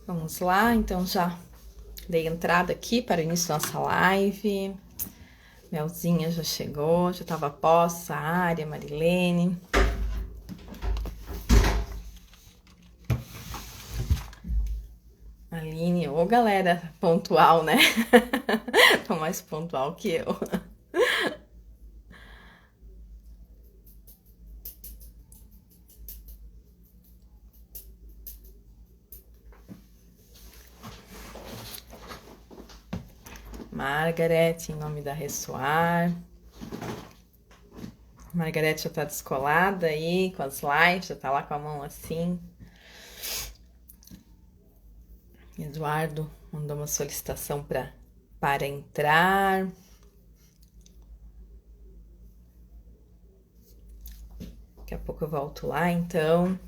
Vamos lá, então já dei entrada aqui para o início da nossa live. Melzinha já chegou, já estava posta, a área, Marilene. Aline, ô galera, pontual, né? Tô mais pontual que eu. Margaret, em nome da Ressoar. Margaret já tá descolada aí com as lives, já tá lá com a mão assim. Eduardo mandou uma solicitação para entrar. Daqui a pouco eu volto lá, então.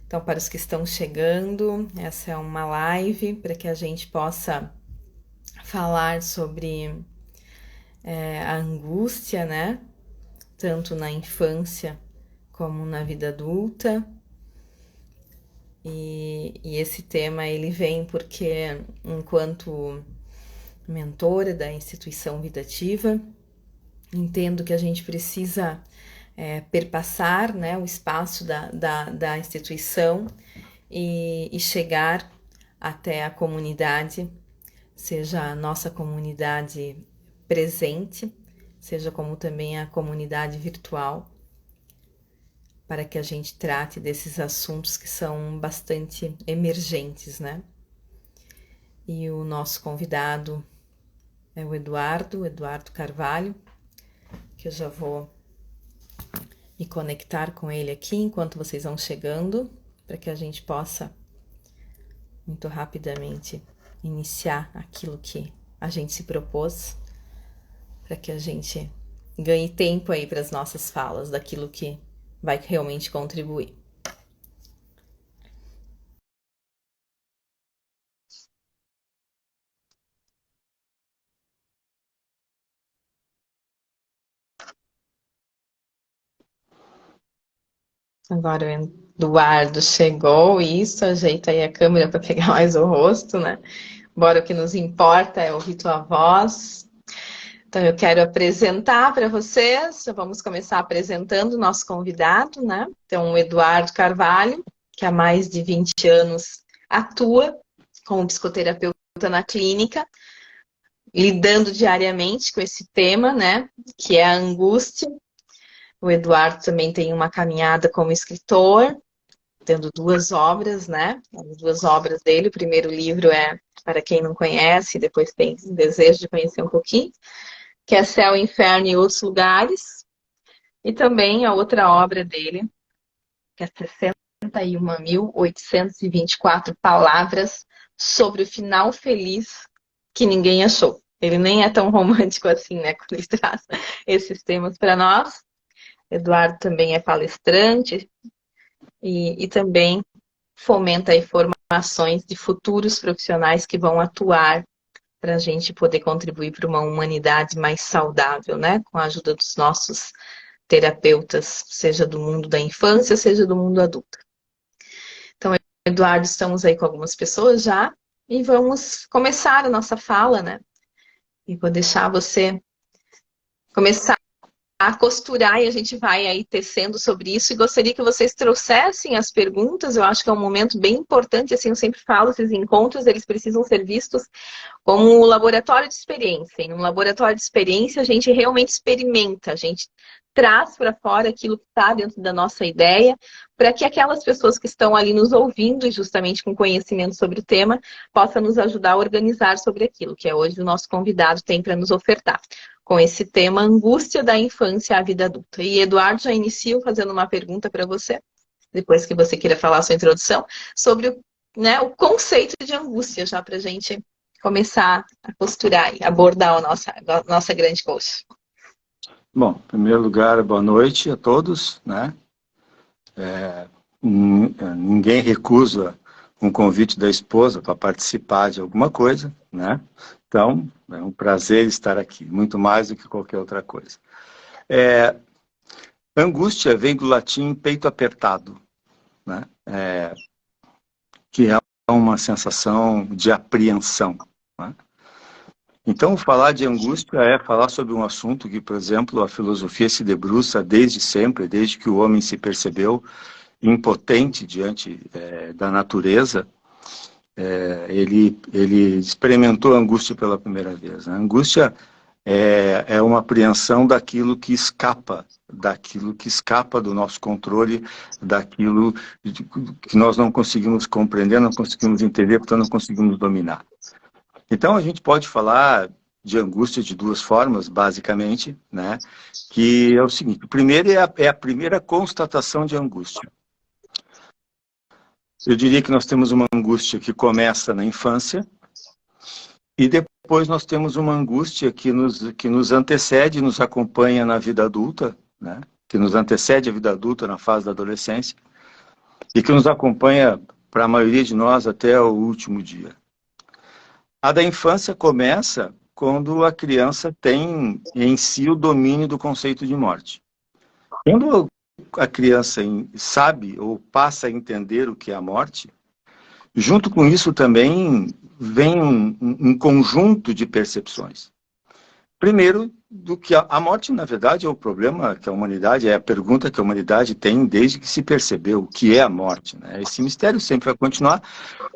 Então, para os que estão chegando, essa é uma live para que a gente possa falar sobre a angústia, né? Tanto na infância como na vida adulta. E esse tema ele vem porque, enquanto mentora da instituição Vida Ativa, entendo que a gente precisa perpassar, né, o espaço da instituição e chegar até a comunidade, seja a nossa comunidade presente, seja como também a comunidade virtual, para que a gente trate desses assuntos que são bastante emergentes, né? E o nosso convidado é o Eduardo Carvalho, que eu já vou me conectar com ele aqui enquanto vocês vão chegando, para que a gente possa, muito rapidamente, iniciar aquilo que a gente se propôs, para que a gente ganhe tempo aí para as nossas falas, daquilo que vai realmente contribuir. Agora o Eduardo chegou, isso, ajeita aí a câmera para pegar mais o rosto, né? Embora o que nos importa é ouvir tua voz. Então eu quero apresentar para vocês, já vamos começar apresentando o nosso convidado, né? Então o Eduardo Carvalho, que há mais de 20 anos atua como psicoterapeuta na clínica, lidando diariamente com esse tema, né? Que é a angústia. O Eduardo também tem uma caminhada como escritor, tendo 2 obras, né? As 2 obras dele. O primeiro livro é, para quem não conhece, depois tem desejo de conhecer um pouquinho, que é Céu, Inferno e Outros Lugares. E também a outra obra dele, que é 61.824 palavras sobre o final feliz que ninguém achou. Ele nem é tão romântico assim, né? Quando ele traz esses temas para nós. Eduardo também é palestrante e também fomenta aí formações de futuros profissionais que vão atuar para a gente poder contribuir para uma humanidade mais saudável, né? Com a ajuda dos nossos terapeutas, seja do mundo da infância, seja do mundo adulto. Então, Eduardo, estamos aí com algumas pessoas já e vamos começar a nossa fala, né? E vou deixar você começar a costurar e a gente vai aí tecendo sobre isso e gostaria que vocês trouxessem as perguntas. Eu acho que é um momento bem importante, assim, eu sempre falo, esses encontros, eles precisam ser vistos como um laboratório de experiência. Em um laboratório de experiência, a gente realmente experimenta, a gente traz para fora aquilo que está dentro da nossa ideia, para que aquelas pessoas que estão ali nos ouvindo, e justamente com conhecimento sobre o tema, possam nos ajudar a organizar sobre aquilo, que é hoje o nosso convidado tem para nos ofertar, com esse tema, angústia da infância à vida adulta. E Eduardo, já inicio fazendo uma pergunta para você, depois que você queira falar a sua introdução, sobre o conceito de angústia, já para a gente começar a costurar e abordar a nossa grande coxa. Bom, em primeiro lugar, boa noite a todos, né? Ninguém recusa um convite da esposa para participar de alguma coisa, né? Então, é um prazer estar aqui, muito mais do que qualquer outra coisa. Angústia vem do latim peito apertado, né? Que é uma uma sensação de apreensão, né? Então, falar de angústia é falar sobre um assunto que, por exemplo, a filosofia se debruça desde sempre, desde que o homem se percebeu impotente diante da natureza. Ele experimentou a angústia pela primeira vez. A angústia é uma apreensão daquilo que escapa do nosso controle, daquilo que nós não conseguimos compreender, não conseguimos entender, portanto não conseguimos dominar. Então a gente pode falar de angústia de duas formas, basicamente, né? Que é o seguinte: o primeiro é a primeira constatação de angústia. Eu diria que nós temos uma angústia que começa na infância e depois nós temos uma angústia que nos antecede, nos acompanha na vida adulta, né? Que nos antecede a vida adulta na fase da adolescência e que nos acompanha, para a maioria de nós, até o último dia. A da infância começa quando a criança tem em si o domínio do conceito de morte. Quando a criança sabe ou passa a entender o que é a morte, junto com isso também vem um conjunto de percepções. Primeiro, do que a morte, na verdade, é o problema que a humanidade, é a pergunta que a humanidade tem desde que se percebeu o que é a morte, né? Esse mistério sempre vai continuar,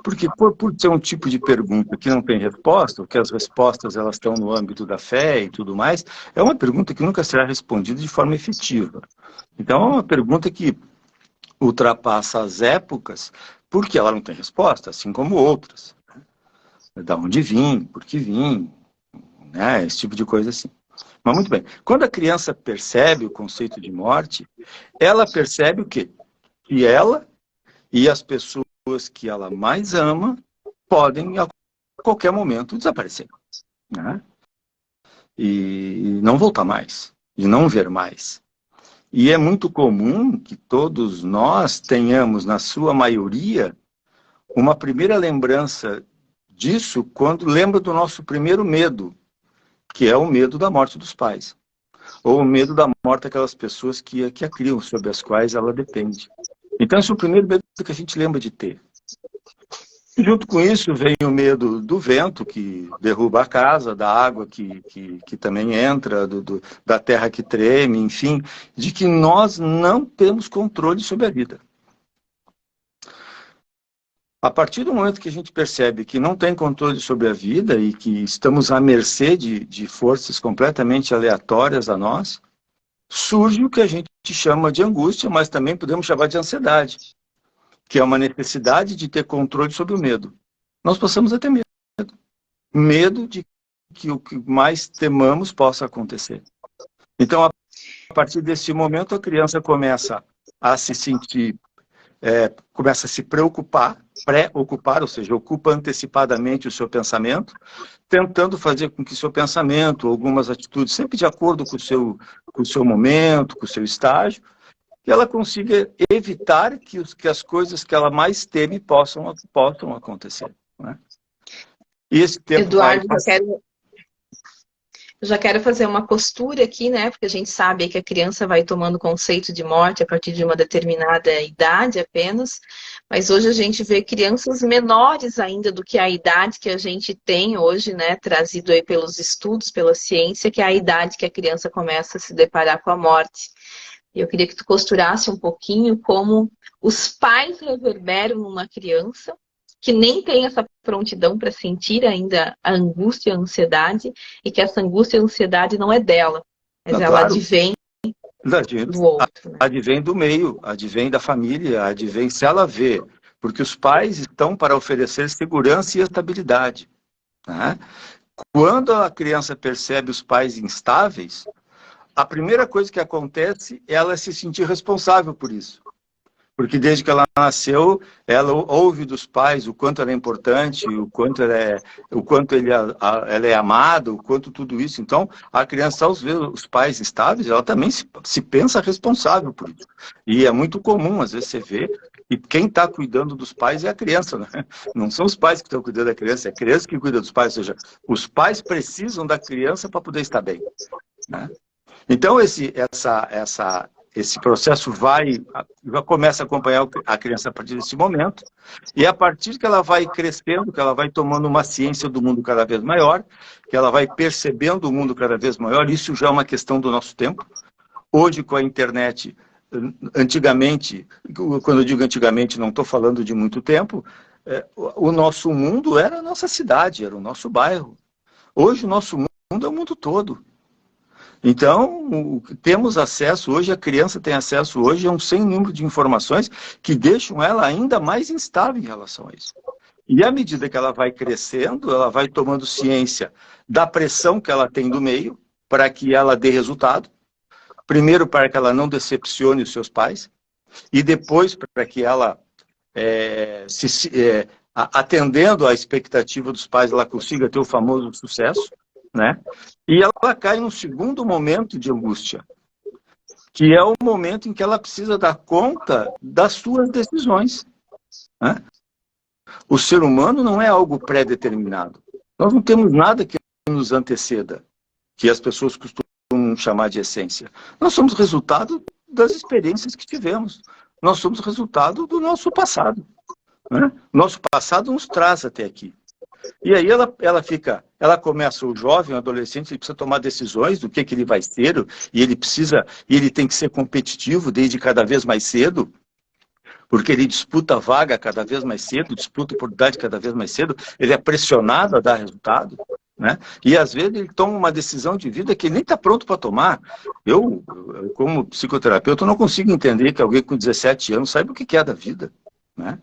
porque por ser um tipo de pergunta que não tem resposta, porque as respostas elas estão no âmbito da fé e tudo mais, é uma pergunta que nunca será respondida de forma efetiva. Então, é uma pergunta que ultrapassa as épocas, porque ela não tem resposta, assim como outras. Da onde vim, por que vim, né? Esse tipo de coisa assim. Mas muito bem, quando a criança percebe o conceito de morte, ela percebe o quê? Que ela e as pessoas que ela mais ama podem a qualquer momento desaparecer, né? E não voltar mais, e não ver mais. E é muito comum que todos nós tenhamos, na sua maioria, uma primeira lembrança disso quando lembra do nosso primeiro medo, que é o medo da morte dos pais. Ou o medo da morte daquelas pessoas que a criam, sobre as quais ela depende. Então, esse é o primeiro medo que a gente lembra de ter. E junto com isso vem o medo do vento, que derruba a casa, da água que também entra, da terra que treme, enfim, de que nós não temos controle sobre a vida. A partir do momento que a gente percebe que não tem controle sobre a vida e que estamos à mercê de forças completamente aleatórias a nós, surge o que a gente chama de angústia, mas também podemos chamar de ansiedade, que é uma necessidade de ter controle sobre o medo. Nós passamos a ter medo. Medo de que o que mais temamos possa acontecer. Então, a partir desse momento, a criança começa a se sentir, começa a se preocupar, pré-ocupar, ou seja, ocupa antecipadamente o seu pensamento, tentando fazer com que seu pensamento, algumas atitudes, sempre de acordo com o seu momento, com o seu estágio, que ela consiga evitar que as coisas que ela mais teme possam acontecer, né? E esse tempo Eduardo, eu já quero fazer uma costura aqui, né? Porque a gente sabe que a criança vai tomando conceito de morte a partir de uma determinada idade apenas, mas hoje a gente vê crianças menores ainda do que a idade que a gente tem hoje, né? Trazido aí pelos estudos, pela ciência, que é a idade que a criança começa a se deparar com a morte. E eu queria que tu costurasse um pouquinho como os pais reverberam numa criança que nem tem essa prontidão para sentir ainda a angústia e a ansiedade, e que essa angústia e a ansiedade não é dela, mas não, ela claro, advém do outro. Né? Advém do meio, advém da família, advém se ela vê, porque os pais estão para oferecer segurança e estabilidade, né? Quando a criança percebe os pais instáveis, a primeira coisa que acontece é ela se sentir responsável por isso. Porque desde que ela nasceu, ela ouve dos pais o quanto ela é importante, o quanto ela é amada, o quanto tudo isso. Então, a criança, ao ver os pais estáveis, ela também se pensa responsável por isso. E é muito comum, às vezes, você vê que quem está cuidando dos pais é a criança, né? Não são os pais que estão cuidando da criança, é a criança que cuida dos pais. Ou seja, os pais precisam da criança para poder estar bem, né? Então, esse processo já começa a acompanhar a criança a partir desse momento, e a partir que ela vai crescendo, que ela vai tomando uma ciência do mundo cada vez maior, que ela vai percebendo o mundo cada vez maior, isso já é uma questão do nosso tempo. Hoje, com a internet, antigamente, quando eu digo antigamente, não estou falando de muito tempo, o nosso mundo era a nossa cidade, era o nosso bairro. Hoje, o nosso mundo é o mundo todo. Então, temos acesso, hoje a criança tem acesso hoje a um sem número de informações que deixam ela ainda mais instável em relação a isso. E à medida que ela vai crescendo, ela vai tomando ciência da pressão que ela tem do meio para que ela dê resultado. Primeiro, para que ela não decepcione os seus pais, e depois para que ela, atendendo à expectativa dos pais, ela consiga ter o famoso sucesso, né? E ela cai num segundo momento de angústia, que é o momento em que ela precisa dar conta das suas decisões, né? O ser humano não é algo pré-determinado. Nós não temos nada que nos anteceda, que as pessoas costumam chamar de essência. Nós somos resultado das experiências que tivemos. Nós somos resultado do nosso passado, né? Nosso passado nos traz até aqui. E aí ela começa, o jovem, o adolescente, ele precisa tomar decisões do que ele vai ser, e ele tem que ser competitivo desde cada vez mais cedo, porque ele disputa a vaga cada vez mais cedo, disputa a oportunidade cada vez mais cedo, ele é pressionado a dar resultado, né? E às vezes ele toma uma decisão de vida que ele nem está pronto para tomar. Eu, como psicoterapeuta, não consigo entender que alguém com 17 anos saiba o que é da vida, né?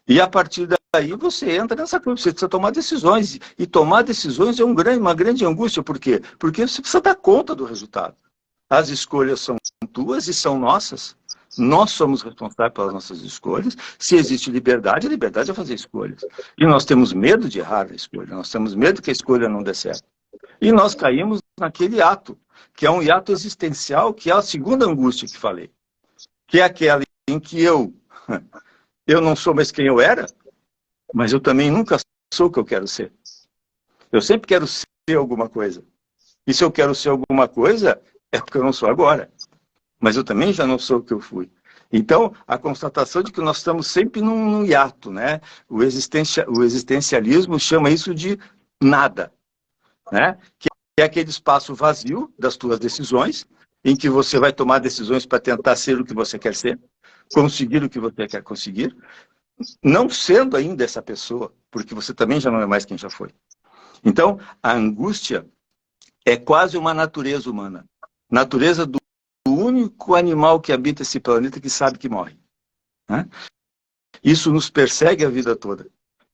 E a partir daí você entra nessa coisa, você precisa tomar decisões. E tomar decisões é uma grande angústia. Por quê? Porque você precisa dar conta do resultado. As escolhas são tuas e são nossas. Nós somos responsáveis pelas nossas escolhas. Se existe liberdade, a liberdade é fazer escolhas. E nós temos medo de errar a escolha. Nós temos medo que a escolha não dê certo. E nós caímos naquele ato, que é um hiato existencial, que é a segunda angústia que falei. Que é aquela em que eu não sou mais quem eu era, mas eu também nunca sou o que eu quero ser. Eu sempre quero ser alguma coisa. E se eu quero ser alguma coisa, é porque eu não sou agora. Mas eu também já não sou o que eu fui. Então, a constatação de que nós estamos sempre num hiato, né? O existencialismo chama isso de nada, né? Que é aquele espaço vazio das tuas decisões, em que você vai tomar decisões para tentar ser o que você quer ser, conseguir o que você quer conseguir, não sendo ainda essa pessoa, porque você também já não é mais quem já foi. Então, a angústia é quase uma natureza humana. Natureza do único animal que habita esse planeta que sabe que morre, né? Isso nos persegue a vida toda.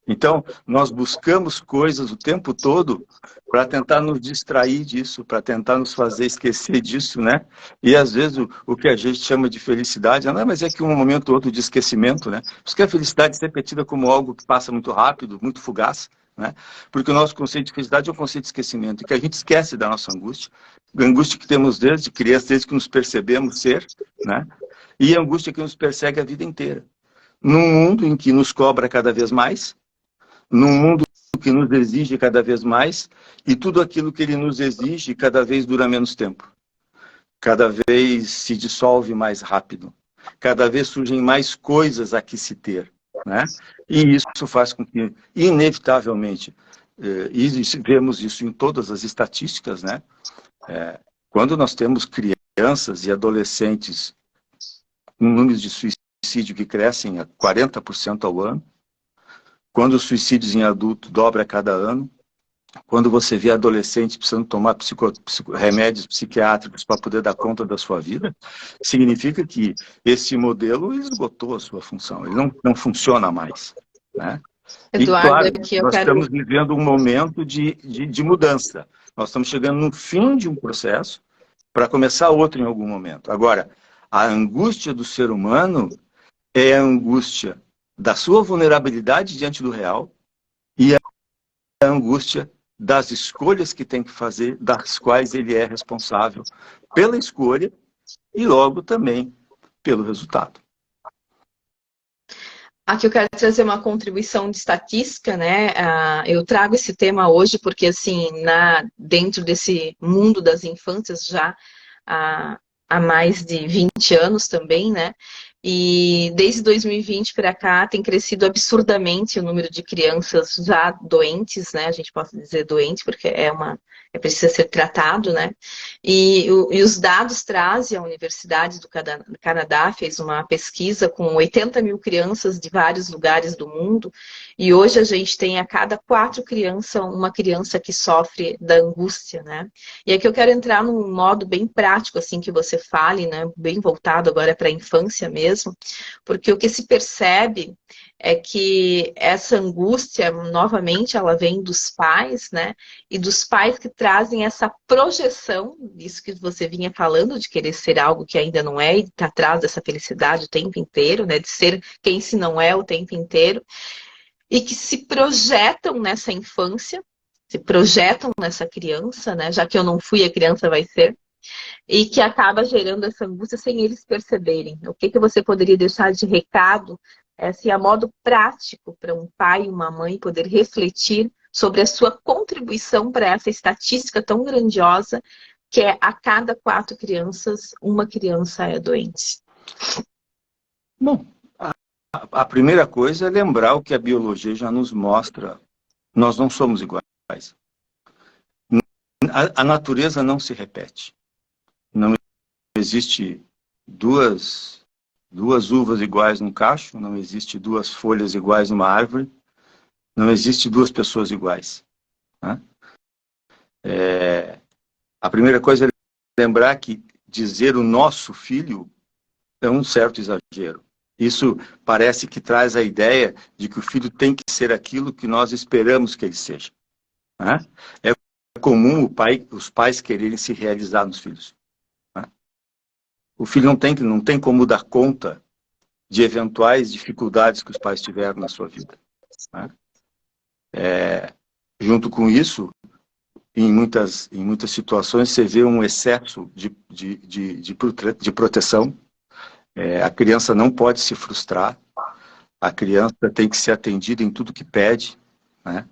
Então, nós buscamos coisas o tempo todo para tentar nos distrair disso, para tentar nos fazer esquecer disso, né? E às vezes o que a gente chama de felicidade, não, mas é que um momento ou outro de esquecimento, né? Por isso que a felicidade é repetida como algo que passa muito rápido, muito fugaz, né? Porque o nosso conceito de felicidade é um conceito de esquecimento, que a gente esquece da nossa angústia, a angústia que temos desde criança, desde que nos percebemos ser, né? E a angústia que nos persegue a vida inteira. Num mundo em que nos cobra cada vez mais, num mundo que nos exige cada vez mais, e tudo aquilo que ele nos exige cada vez dura menos tempo. Cada vez se dissolve mais rápido. Cada vez surgem mais coisas a que se ter, né? E isso faz com que, inevitavelmente, e vemos isso em todas as estatísticas, né? Quando nós temos crianças e adolescentes com números de suicídio que crescem a 40% ao ano, quando os suicídios em adulto dobra a cada ano, quando você vê adolescente precisando tomar remédios psiquiátricos para poder dar conta da sua vida, significa que esse modelo esgotou a sua função, ele não funciona mais, né? Eduardo, e claro, aqui eu nós quero... estamos vivendo um momento de mudança. Nós estamos chegando no fim de um processo para começar outro em algum momento. Agora, a angústia do ser humano é a angústia da sua vulnerabilidade diante do real e a angústia das escolhas que tem que fazer, das quais ele é responsável pela escolha e logo também pelo resultado. Aqui eu quero trazer uma contribuição de estatística, né? Eu trago esse tema hoje porque, assim, dentro desse mundo das infâncias já há mais de 20 anos também, né? E desde 2020 para cá tem crescido absurdamente o número de crianças já doentes, né? A gente pode dizer doente porque precisa ser tratado, né? E os dados trazem, a Universidade do Canadá fez uma pesquisa com 80 mil crianças de vários lugares do mundo, e hoje a gente tem a cada 4 crianças uma criança que sofre da angústia, né? E aqui eu quero entrar num modo bem prático, assim, que você fale, né? Bem voltado agora para a infância mesmo, porque o que se percebe é que essa angústia, novamente, ela vem dos pais, né? E dos pais que trazem essa projeção, isso que você vinha falando, de querer ser algo que ainda não é, e tá atrás dessa felicidade o tempo inteiro, né? De ser quem se não é o tempo inteiro, e que se projetam nessa infância, se projetam nessa criança, né? Já que eu não fui, a criança vai ser, e que acaba gerando essa angústia sem eles perceberem. O que você poderia deixar de recado, assim, a modo prático, para um pai e uma mãe poder refletir sobre a sua contribuição para essa estatística tão grandiosa, que é a cada 4 crianças, uma criança é doente? Bom, a primeira coisa é lembrar o que a biologia já nos mostra. Nós não somos iguais. A natureza não se repete. Não existe duas uvas iguais num cacho, não existe 2 folhas iguais numa árvore, não existe 2 pessoas iguais. Né? A primeira coisa é lembrar que dizer o nosso filho é um certo exagero. Isso parece que traz a ideia de que o filho tem que ser aquilo que nós esperamos que ele seja. Né? É comum os pais quererem se realizar nos filhos. Né? O filho não tem como dar conta de eventuais dificuldades que os pais tiveram na sua vida. Né? Junto com isso, em muitas situações, você vê um excesso de proteção. A criança não pode se frustrar, a criança tem que ser atendida em tudo que pede. Né?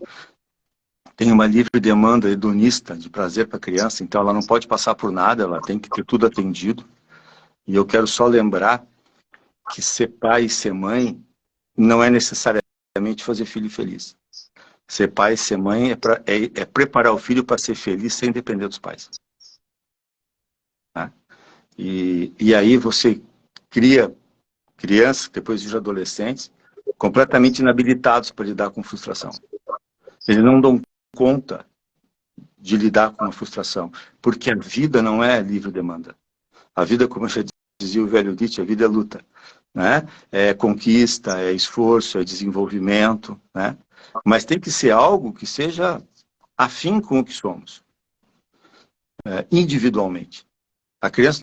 Tem uma livre demanda hedonista de prazer para a criança, então ela não pode passar por nada, ela tem que ter tudo atendido. E eu quero só lembrar que ser pai e ser mãe não é necessariamente fazer filho feliz. Ser pai e ser mãe é preparar o filho para ser feliz sem depender dos pais. Né? E aí você cria crianças, depois de adolescentes, completamente inabilitados para lidar com frustração. Eles não dão conta de lidar com a frustração, porque a vida não é livre demanda. A vida, como já dizia o velho Nietzsche, a vida é luta. Né? É conquista, é esforço, é desenvolvimento, né? Mas tem que ser algo que seja afim com o que somos, individualmente. A criança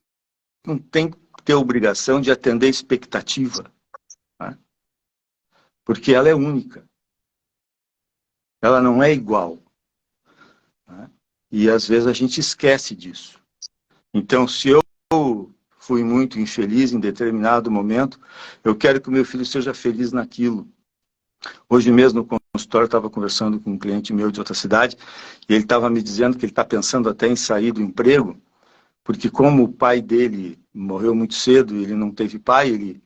não tem que ter a obrigação de atender expectativa, né? Porque ela é única. Ela não é igual. Né? E às vezes a gente esquece disso. Então, se eu fui muito infeliz em determinado momento, eu quero que o meu filho seja feliz naquilo. Hoje mesmo no consultório eu estava conversando com um cliente meu de outra cidade e ele estava me dizendo que ele está pensando até em sair do emprego, porque como o pai dele morreu muito cedo e ele não teve pai,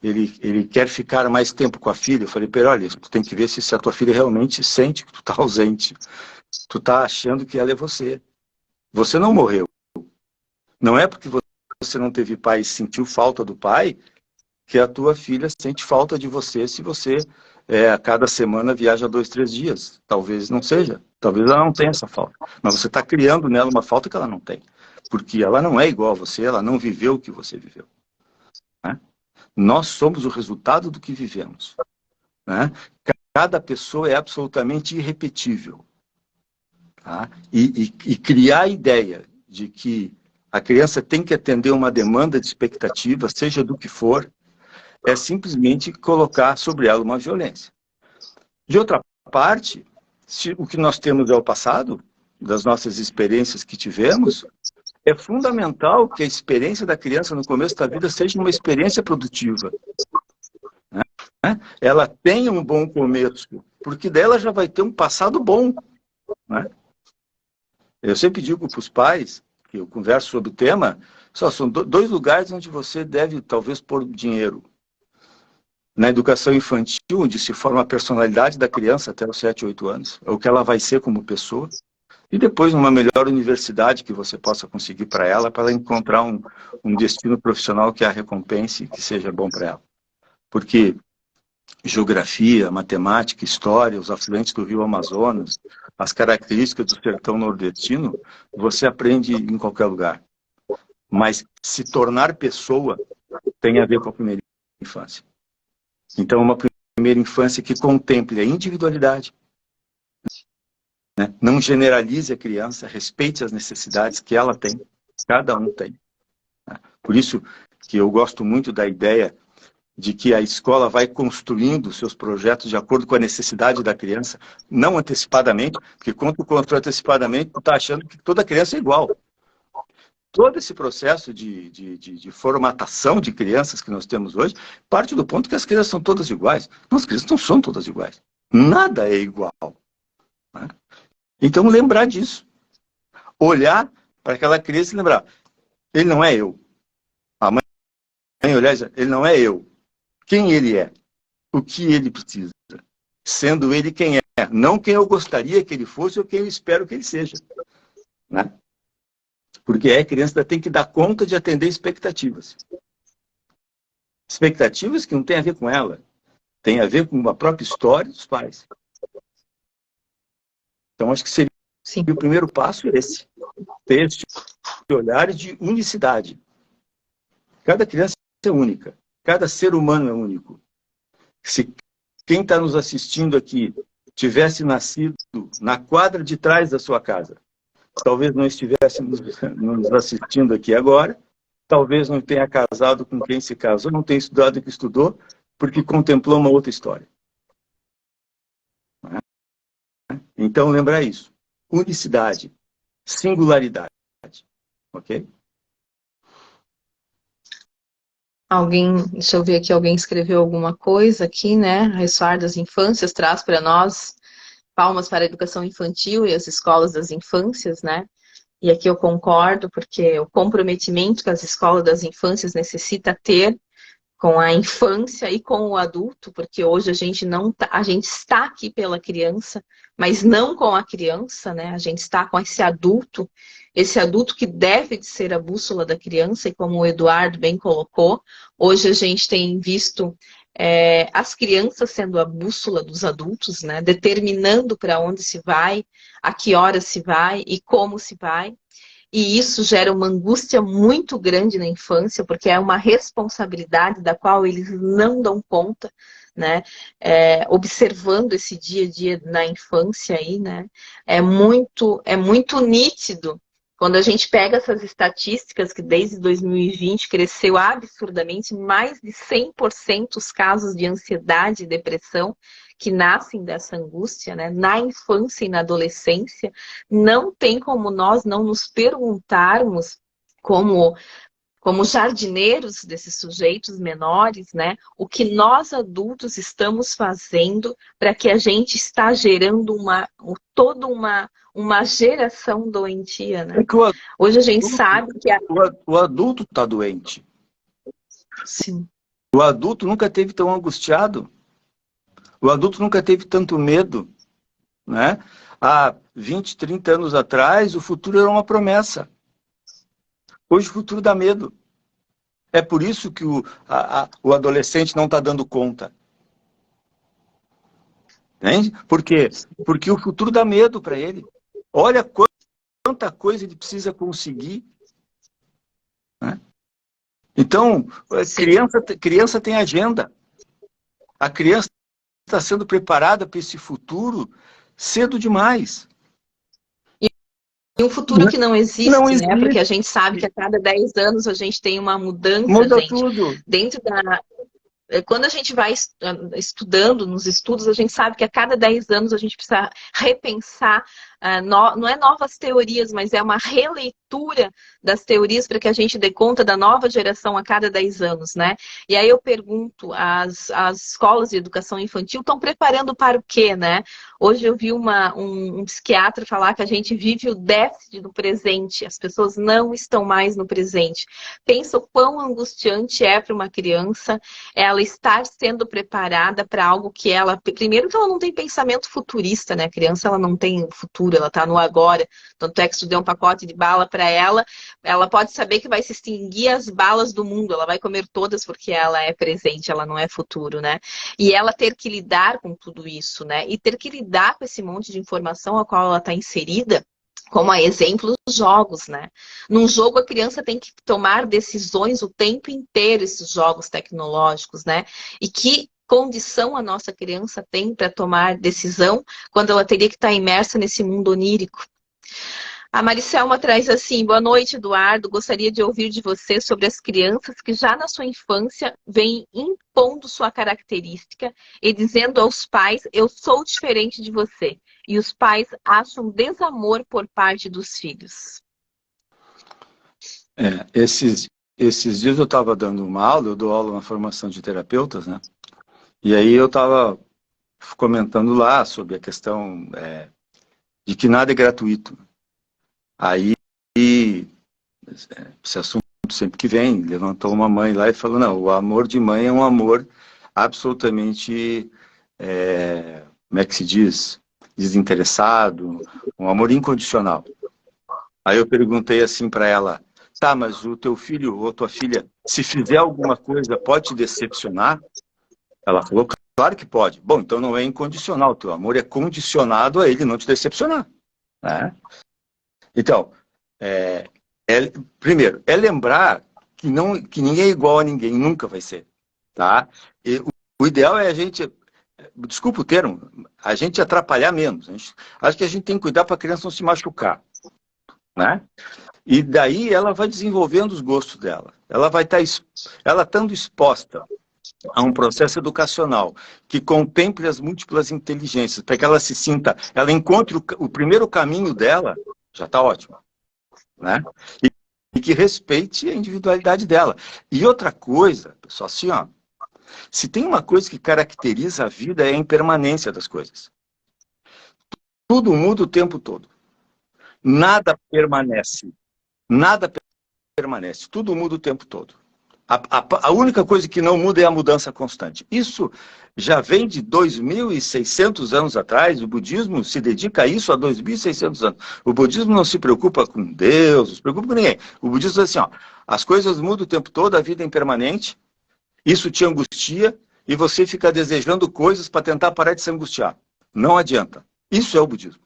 ele quer ficar mais tempo com a filha. Eu falei para ele, olha, tu tem que ver se a tua filha realmente sente que tu está ausente. Tu está achando que ela é você. Você não morreu. Não é porque você não teve pai e sentiu falta do pai que a tua filha sente falta de você se você a cada semana viaja 2, 3 dias. Talvez não seja. Talvez ela não tenha essa falta. Mas você está criando nela uma falta que ela não tem. Porque ela não é igual a você, ela não viveu o que você viveu. Né? Nós somos o resultado do que vivemos. Né? Cada pessoa é absolutamente irrepetível. Tá? E criar a ideia de que a criança tem que atender uma demanda de expectativa, seja do que for, é simplesmente colocar sobre ela uma violência. De outra parte, se o que nós temos é o passado, das nossas experiências que tivemos, é fundamental que a experiência da criança no começo da vida seja uma experiência produtiva. Né? Ela tenha um bom começo, porque dela já vai ter um passado bom. Né? Eu sempre digo para os pais que eu converso sobre o tema, só são dois lugares onde você deve, talvez, pôr dinheiro. Na educação infantil, onde se forma a personalidade da criança até os 7, 8 anos, o que ela vai ser como pessoa, e depois numa melhor universidade que você possa conseguir para ela encontrar um destino profissional que a recompense, que seja bom para ela. Porque geografia, matemática, história, os afluentes do rio Amazonas, as características do sertão nordestino, você aprende em qualquer lugar. Mas se tornar pessoa tem a ver com a primeira infância. Então, uma primeira infância que contemple a individualidade, né? Não generalize a criança, respeite as necessidades que ela tem, cada um tem. Né? Por isso que eu gosto muito da ideia de que a escola vai construindo seus projetos de acordo com a necessidade da criança, não antecipadamente, porque quando tu constrói antecipadamente, tu está achando que toda criança é igual. Todo esse processo de formatação de crianças que nós temos hoje parte do ponto que as crianças são todas iguais. Não, as crianças não são todas iguais. Nada é igual. Né? Então, lembrar disso. Olhar para aquela criança e lembrar, ele não é eu. A mãe olhar e dizer, ele não é eu. Quem ele é? O que ele precisa? Sendo ele quem é. Não quem eu gostaria que ele fosse ou quem eu espero que ele seja. Né? Porque a criança tem que dar conta de atender expectativas. Expectativas que não tem a ver com ela. Tem a ver com a própria história dos pais. Então, acho que seria o primeiro passo esse. Ter esse olhar de unicidade. Cada criança é única. Cada ser humano é único. Se quem está nos assistindo aqui tivesse nascido na quadra de trás da sua casa, talvez não estivesse nos assistindo aqui agora, talvez não tenha casado com quem se casou, não tenha estudado o que estudou, porque contemplou uma outra história. Então, lembrar isso. Unicidade, singularidade. Ok? Deixa eu ver aqui, alguém escreveu alguma coisa aqui, né? Ressoar das Infâncias traz para nós palmas para a educação infantil e as escolas das infâncias, né? E aqui eu concordo, porque o comprometimento que as escolas das infâncias necessita ter com a infância e com o adulto, porque hoje a gente não tá, a gente está aqui pela criança, mas não com a criança, né? A gente está com esse adulto que deve de ser a bússola da criança, e como o Eduardo bem colocou, hoje a gente tem visto as crianças sendo a bússola dos adultos, né? Determinando para onde se vai, a que hora se vai e como se vai. E isso gera uma angústia muito grande na infância, porque é uma responsabilidade da qual eles não dão conta, né? Observando esse dia a dia na infância aí, né? É muito nítido quando a gente pega essas estatísticas que desde 2020 cresceu absurdamente, mais de 100% os casos de ansiedade e depressão que nascem dessa angústia, né? Na infância e na adolescência. Não tem como nós não nos perguntarmos como jardineiros desses sujeitos menores, né? O que nós adultos estamos fazendo para que a gente está gerando toda uma geração doentia, né? Hoje a gente sabe que o adulto está doente. Sim. O adulto nunca teve tão angustiado. O adulto nunca teve tanto medo, né? Há 20, 30 anos atrás, o futuro era uma promessa. Hoje o futuro dá medo. É por isso que o adolescente não está dando conta. Entende? Por quê? Porque o futuro dá medo para ele. Olha quanta coisa ele precisa conseguir. Né? Então, criança tem agenda. A criança está sendo preparada para esse futuro cedo demais. E um futuro que não existe, né? Porque a gente sabe que a cada 10 anos a gente tem uma mudança, Muda tudo. Quando a gente vai estudando, nos estudos, a gente sabe que a cada 10 anos a gente precisa repensar não é novas teorias, mas é uma releitura das teorias para que a gente dê conta da nova geração a cada 10 anos, né? E aí eu pergunto, as escolas de educação infantil estão preparando para o quê, né? Hoje eu vi um psiquiatra falar que a gente vive o déficit do presente, as pessoas não estão mais no presente. Pensa o quão angustiante é para uma criança ela estar sendo preparada para algo que ela... Primeiro que ela não tem pensamento futurista, né? A criança ela não tem futuro, ela está no agora. Tanto é que se tu der um pacote de bala para ela pode saber que vai se extinguir as balas do mundo, ela vai comer todas porque ela é presente, ela não é futuro, né? E ela ter que lidar com tudo isso, né? E ter que lidar com esse monte de informação a qual ela está inserida, como a exemplo dos jogos, né? Num jogo a criança tem que tomar decisões o tempo inteiro, esses jogos tecnológicos, né? E que condição a nossa criança tem para tomar decisão quando ela teria que estar imersa nesse mundo onírico? A Maricelma traz assim: boa noite, Eduardo. Gostaria de ouvir de você sobre as crianças que já na sua infância vêm impondo sua característica e dizendo aos pais: eu sou diferente de você. E os pais acham desamor por parte dos filhos. Esses dias eu estava dando uma aula, eu dou aula na formação de terapeutas, né? E aí eu estava comentando lá sobre a questão de que nada é gratuito. Aí, esse assunto sempre que vem, levantou uma mãe lá e falou: não, o amor de mãe é um amor absolutamente, como é que se diz? Desinteressado, um amor incondicional. Aí eu perguntei assim para ela: tá, mas o teu filho ou tua filha, se fizer alguma coisa, pode te decepcionar? Ela falou: claro que pode. Bom, então não é incondicional, teu amor é condicionado a ele não te decepcionar, né? Então, primeiro, é lembrar que ninguém é igual a ninguém, nunca vai ser, tá? E o ideal é a gente, desculpa o termo, a gente atrapalhar menos. Acho que a gente tem que cuidar para a criança não se machucar, né? E daí ela vai desenvolvendo os gostos dela. Ela vai estar, ela estando exposta a um processo educacional que contemple as múltiplas inteligências, para que ela se sinta, ela encontre o primeiro caminho dela, já está ótimo, né? E que respeite a individualidade dela. E outra coisa, pessoal, assim, ó, se tem uma coisa que caracteriza a vida é a impermanência das coisas. Tudo muda o tempo todo. Nada permanece. Nada permanece. Tudo muda o tempo todo. A única coisa que não muda é a mudança constante. Isso já vem de 2.600 anos atrás. O budismo se dedica a isso há 2.600 anos. O budismo não se preocupa com Deus, não se preocupa com ninguém. O budismo diz assim, ó, as coisas mudam o tempo todo, a vida é impermanente, isso te angustia e você fica desejando coisas para tentar parar de se angustiar. Não adianta. Isso é o budismo,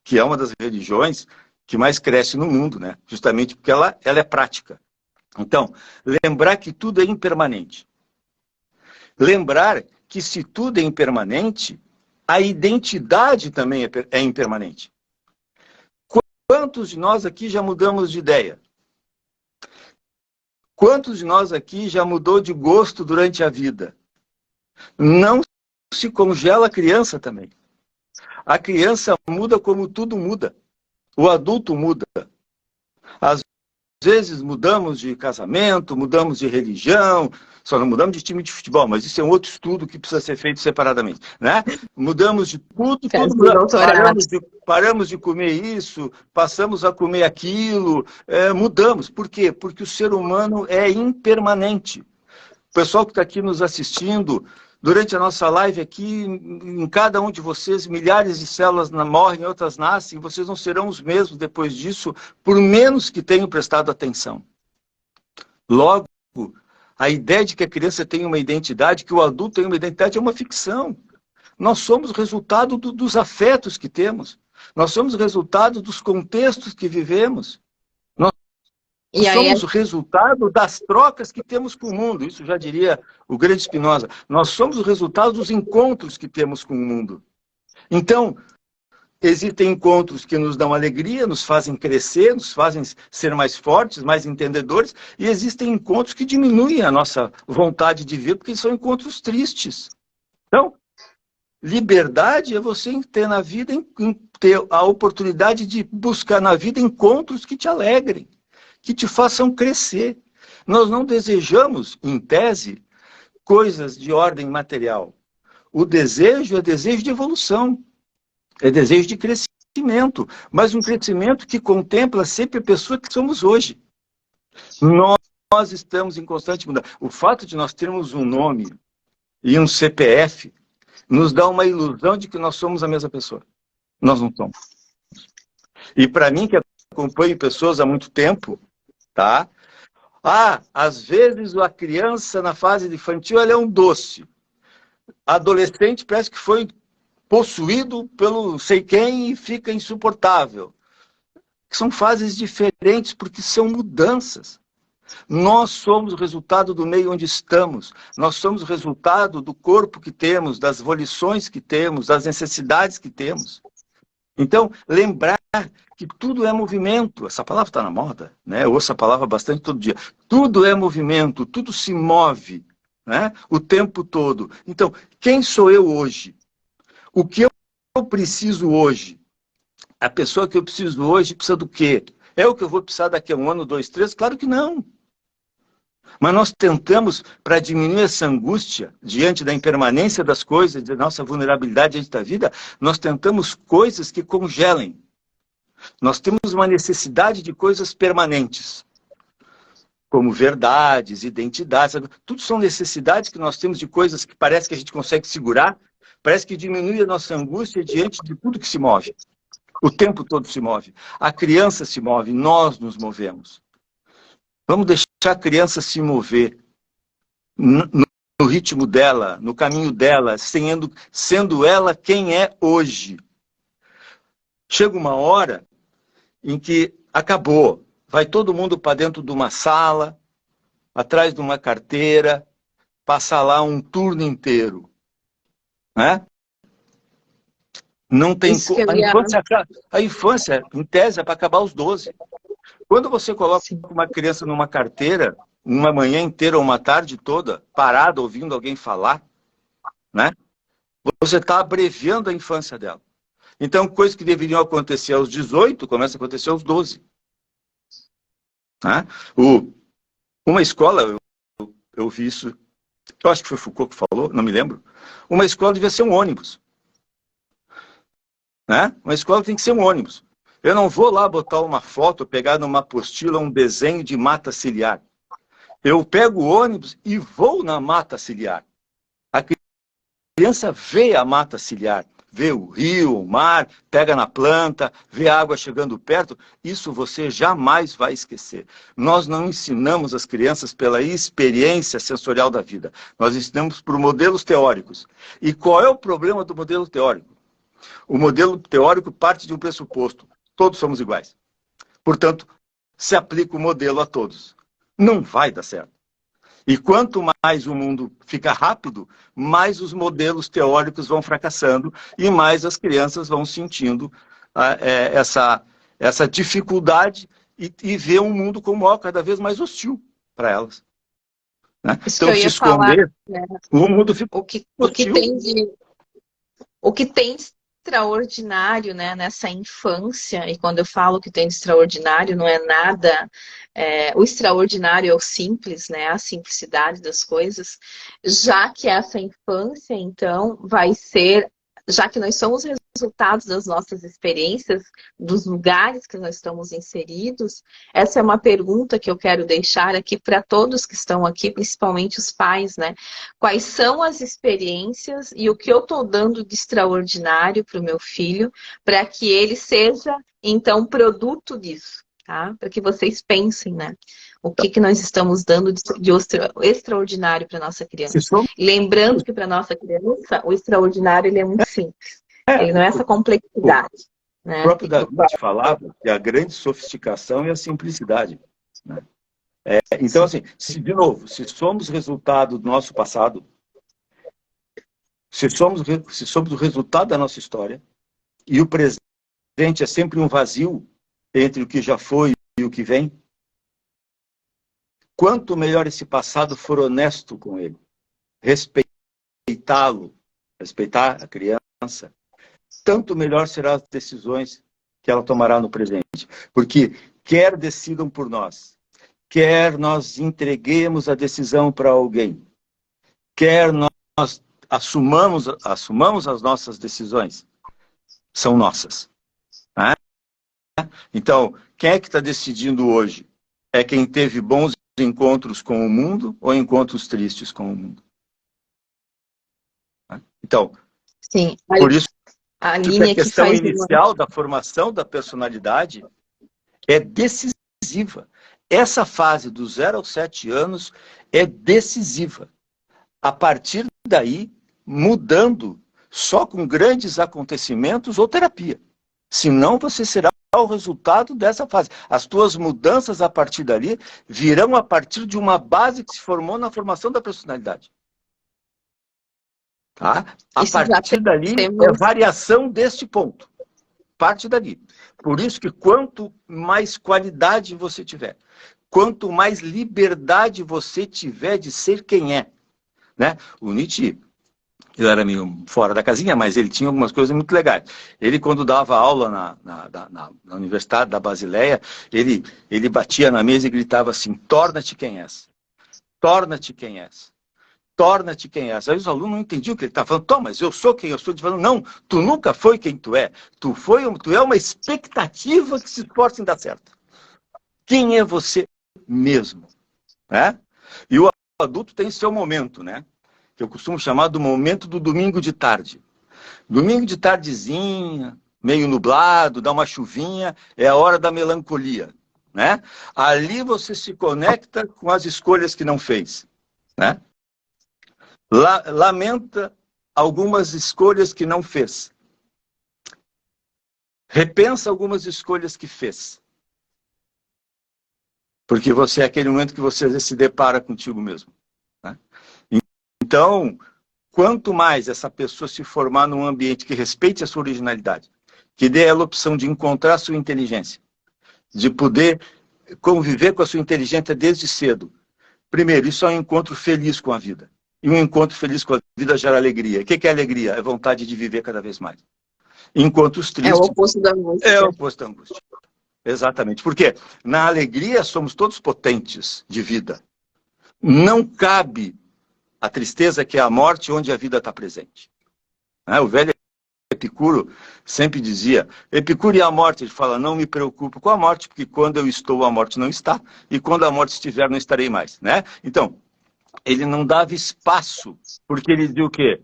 que é uma das religiões que mais cresce no mundo, né? Justamente porque ela é prática. Então, lembrar que tudo é impermanente. Lembrar que se tudo é impermanente, a identidade também é impermanente. Quantos de nós aqui já mudamos de ideia? Quantos de nós aqui já mudou de gosto durante a vida? Não se congela a criança também. A criança muda como tudo muda. O adulto muda. Às vezes mudamos de casamento, mudamos de religião, só não mudamos de time de futebol, mas isso é um outro estudo que precisa ser feito separadamente, né? Mudamos de tudo, paramos de comer isso, passamos a comer aquilo, mudamos. Por quê? Porque o ser humano é impermanente. O pessoal que está aqui nos assistindo, durante a nossa live aqui, em cada um de vocês, milhares de células morrem, outras nascem, vocês não serão os mesmos depois disso, por menos que tenham prestado atenção. Logo, a ideia de que a criança tem uma identidade, que o adulto tem uma identidade, é uma ficção. Nós somos resultado dos afetos que temos. Nós somos resultado dos contextos que vivemos. Somos o resultado das trocas que temos com o mundo. Isso já diria o grande Spinoza. Nós somos o resultado dos encontros que temos com o mundo. Então, existem encontros que nos dão alegria, nos fazem crescer, nos fazem ser mais fortes, mais entendedores, e existem encontros que diminuem a nossa vontade de viver, porque são encontros tristes. Então, Liberdade é você ter na vida, ter a oportunidade de buscar na vida encontros que te alegrem, que te façam crescer. Nós não desejamos, em tese, coisas de ordem material. O desejo é desejo de evolução, é desejo de crescimento, mas um crescimento que contempla sempre a pessoa que somos hoje. Nós estamos em constante mudança. O fato de nós termos um nome e um CPF nos dá uma ilusão de que nós somos a mesma pessoa. Nós não somos. E para mim, que acompanho pessoas há muito tempo, tá? Às vezes a criança na fase infantil ela é um doce. Adolescente parece que foi possuído pelo sei quem e fica insuportável. São fases diferentes porque são mudanças. Nós somos o resultado do meio onde estamos. Nós somos o resultado do corpo que temos, das volições que temos, das necessidades que temos. Então, lembrar que tudo é movimento. Essa palavra está na moda, né? Eu ouço essa palavra bastante todo dia. Tudo é movimento, tudo se move, né? O tempo todo. Então, quem sou eu hoje? O que eu preciso hoje? A pessoa que eu preciso hoje precisa do quê? É o que eu vou precisar daqui a 1 ano, 2, 3? Claro que não. Mas nós tentamos, para diminuir essa angústia diante da impermanência das coisas, da nossa vulnerabilidade diante da vida, nós tentamos coisas que congelem. Nós temos uma necessidade de coisas permanentes, como verdades, identidades, tudo são necessidades que nós temos de coisas que parece que a gente consegue segurar, parece que diminui a nossa angústia diante de tudo que se move. O tempo todo se move. A criança se move, nós nos movemos. Vamos deixar a criança se mover no ritmo dela, no caminho dela, sendo ela quem é hoje. Chega uma hora em que acabou. Vai todo mundo para dentro de uma sala, atrás de uma carteira, passar lá um turno inteiro. Né? Não tem a infância, em tese, é para acabar aos 12. Quando você coloca uma criança numa carteira, uma manhã inteira ou uma tarde toda, parada, ouvindo alguém falar, né? Você está abreviando a infância dela. Então, coisas que deveriam acontecer aos 18, começam a acontecer aos 12. Né? Uma escola, eu vi isso, eu acho que foi Foucault que falou, não me lembro. Uma escola devia ser um ônibus. Né? Uma escola tem que ser um ônibus. Eu não vou lá botar uma foto, pegar numa apostila um desenho de mata ciliar. Eu pego o ônibus e vou na mata ciliar. A criança vê a mata ciliar, vê o rio, o mar, pega na planta, vê a água chegando perto. Isso você jamais vai esquecer. Nós não ensinamos as crianças pela experiência sensorial da vida. Nós ensinamos por modelos teóricos. E qual é o problema do modelo teórico? O modelo teórico parte de um pressuposto. Todos somos iguais. Portanto, se aplica o modelo a todos. Não vai dar certo. E quanto mais o mundo fica rápido, mais os modelos teóricos vão fracassando e mais as crianças vão sentindo essa dificuldade e ver um mundo como cada vez mais hostil para elas. Né? Então, se esconder, né? o mundo fica hostil. O que tem extraordinário, né, nessa infância, e quando eu falo que tem extraordinário, não é nada, o extraordinário é o simples, né, a simplicidade das coisas, já que essa infância, então, vai ser, já que nós somos resultados das nossas experiências, dos lugares que nós estamos inseridos, essa é uma pergunta que eu quero deixar aqui para todos que estão aqui, principalmente os pais, né? Quais são as experiências e o que eu estou dando de extraordinário para o meu filho, para que ele seja, então, produto disso, tá? Para que vocês pensem, né? O que nós estamos dando de extraordinário para nossa criança. Lembrando que para nossa criança, o extraordinário ele é muito simples. Ele não é essa complexidade. Né? O próprio David falava que a grande sofisticação e a simplicidade. Né? Então, assim, de novo, se somos resultado do nosso passado, se somos o resultado da nossa história, e o presente é sempre um vazio entre o que já foi e o que vem, quanto melhor esse passado for honesto com ele, respeitá-lo, respeitar a criança, tanto melhor serão as decisões que ela tomará no presente. Porque quer decidam por nós, quer nós entreguemos a decisão para alguém, quer nós assumamos as nossas decisões, são nossas. Né? Então, quem é que está decidindo hoje? É quem teve bons encontros com o mundo ou encontros tristes com o mundo? Então, Sim, por isso a que a linha que questão faz inicial da formação da personalidade é decisiva. Essa fase dos 0 aos 7 anos é decisiva. A partir daí, mudando só com grandes acontecimentos ou terapia. Senão você será o resultado dessa fase. As tuas mudanças a partir dali virão a partir de uma base que se formou na formação da personalidade. Tá? A partir dali é variação deste ponto. Parte dali. Por isso que quanto mais qualidade você tiver, quanto mais liberdade você tiver de ser quem é. Né? O Nietzsche, ele era meio fora da casinha, mas ele tinha algumas coisas muito legais. Ele, quando dava aula na Universidade da Basileia, ele batia na mesa e gritava assim: torna-te quem és. Torna-te quem és. Torna-te quem és. Aí os alunos não entendiam o que ele estava falando. Tom, mas eu sou quem eu sou. Ele falou: não, tu nunca foi quem tu é. Tu é uma expectativa que se esforça em dar certo. Quem é você mesmo? Né? E o adulto tem seu momento, né? Que eu costumo chamar do momento do domingo de tarde. Domingo de tardezinha, meio nublado, dá uma chuvinha, é a hora da melancolia, né? Ali você se conecta com as escolhas que não fez, né? Lamenta algumas escolhas que não fez. Repensa algumas escolhas que fez. Porque você é aquele momento que você às vezes se depara contigo mesmo, né? Então, quanto mais essa pessoa se formar num ambiente que respeite a sua originalidade, que dê ela a opção de encontrar a sua inteligência, de poder conviver com a sua inteligência desde cedo. Primeiro, isso é um encontro feliz com a vida. E um encontro feliz com a vida gera alegria. O que é alegria? É vontade de viver cada vez mais. Encontros tristes... É o oposto da angústia. É o oposto da angústia. Exatamente. Porque na alegria somos todos potentes de vida. Não cabe a tristeza, que é a morte, onde a vida está presente. O velho Epicuro sempre dizia, Epicuro e a morte, ele fala: não me preocupo com a morte, porque quando eu estou, a morte não está, e quando a morte estiver, não estarei mais. Né? Então, ele não dava espaço, porque ele dizia o quê?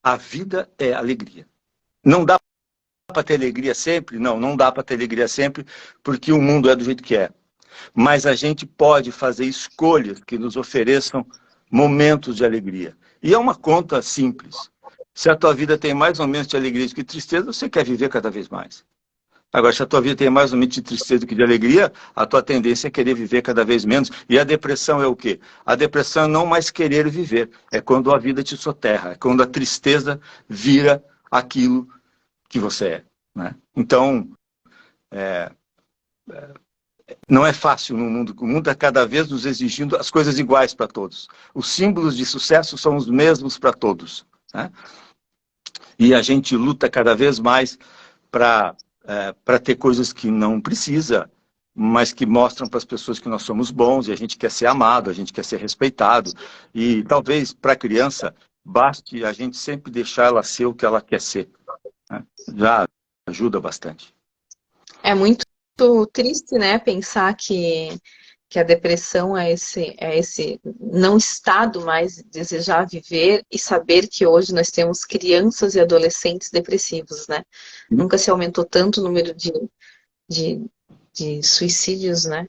A vida é alegria. Não dá para ter alegria sempre? Não dá para ter alegria sempre, porque o mundo é do jeito que é. Mas a gente pode fazer escolhas que nos ofereçam momentos de alegria. E é uma conta simples. Se a tua vida tem mais momentos de alegria do que tristeza, você quer viver cada vez mais. Agora, se a tua vida tem mais momentos de tristeza do que de alegria, a tua tendência é querer viver cada vez menos. E a depressão é o quê? A depressão é não mais querer viver. É quando a vida te soterra. É quando a tristeza vira aquilo que você é. Né? Então, não é fácil no mundo. O mundo está cada vez nos exigindo as coisas iguais para todos. Os símbolos de sucesso são os mesmos para todos. Né? E a gente luta cada vez mais para ter coisas que não precisa, mas que mostram para as pessoas que nós somos bons, e a gente quer ser amado, a gente quer ser respeitado. E talvez para a criança baste a gente sempre deixar ela ser o que ela quer ser. Né? Já ajuda bastante. É muito triste, né, pensar que a depressão é esse não estado mais desejar viver, e saber que hoje nós temos crianças e adolescentes depressivos, né? Nunca se aumentou tanto o número de suicídios, né?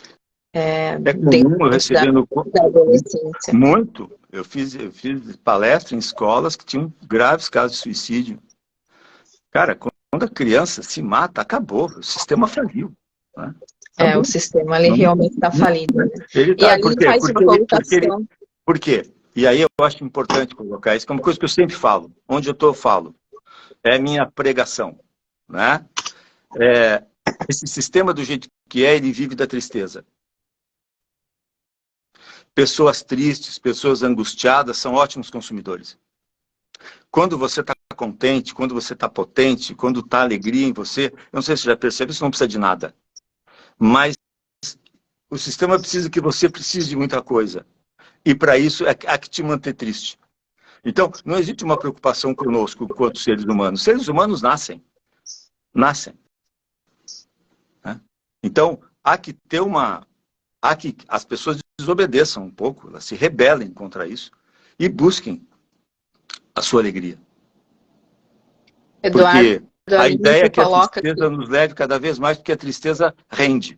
É comum eu recebendo da adolescência. Muito. Eu fiz palestra em escolas que tinham graves casos de suicídio. Cara, quando a criança se mata, acabou. O sistema faliu. Né? O sistema ali realmente está falido. Né? Ele E tá, ali faz uma colocação. Por quê? E aí eu acho importante colocar isso, que é uma coisa que eu sempre falo. Onde eu estou, eu falo. É minha pregação. Né? Esse sistema do jeito que é, ele vive da tristeza. Pessoas tristes, pessoas angustiadas são ótimos consumidores. Quando você está contente, quando você está potente, quando está alegria em você, eu não sei se você já percebe, você não precisa de nada. Mas o sistema precisa que você precise de muita coisa. E para isso há que te manter triste. Então, não existe uma preocupação conosco enquanto seres humanos. Seres humanos nascem. Nascem. Né? Então, há que ter uma... Há que as pessoas desobedeçam um pouco, elas se rebelem contra isso e busquem a sua alegria. Eduardo, Porque a ali ideia você é que a coloca tristeza aqui. nos leve cada vez mais, porque a tristeza rende.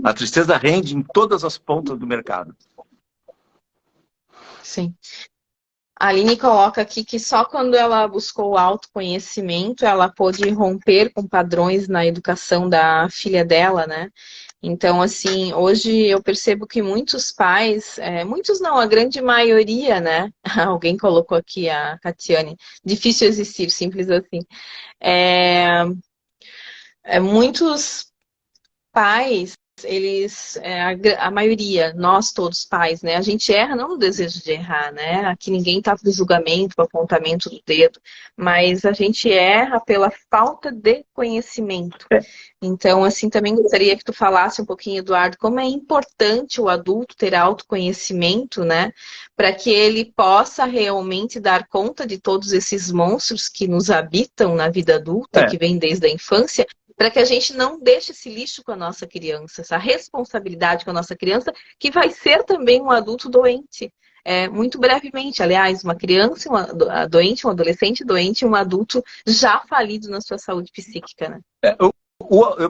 A tristeza rende em todas as pontas do mercado. Sim. A Aline coloca aqui que só quando ela buscou o autoconhecimento ela pôde romper com padrões na educação da filha dela, né? Então, assim, hoje eu percebo que muitos pais, muitos não, a grande maioria, né? Alguém colocou aqui, a Catiane, difícil existir, simples assim. É, muitos pais, eles, a maioria, nós todos pais, né? A gente erra não no desejo de errar, né? Aqui ninguém tá pro julgamento, pro apontamento do dedo, mas a gente erra pela falta de conhecimento. Então, assim, também gostaria que tu falasse um pouquinho, Eduardo, como é importante o adulto ter autoconhecimento, né? Para que ele possa realmente dar conta de todos esses monstros que nos habitam na vida adulta e É, que vêm desde a infância, para que a gente não deixe esse lixo com a nossa criança, essa responsabilidade com a nossa criança, que vai ser também um adulto doente. Muito brevemente, aliás, uma criança doente, um adolescente doente, um adulto já falido na sua saúde psíquica, né?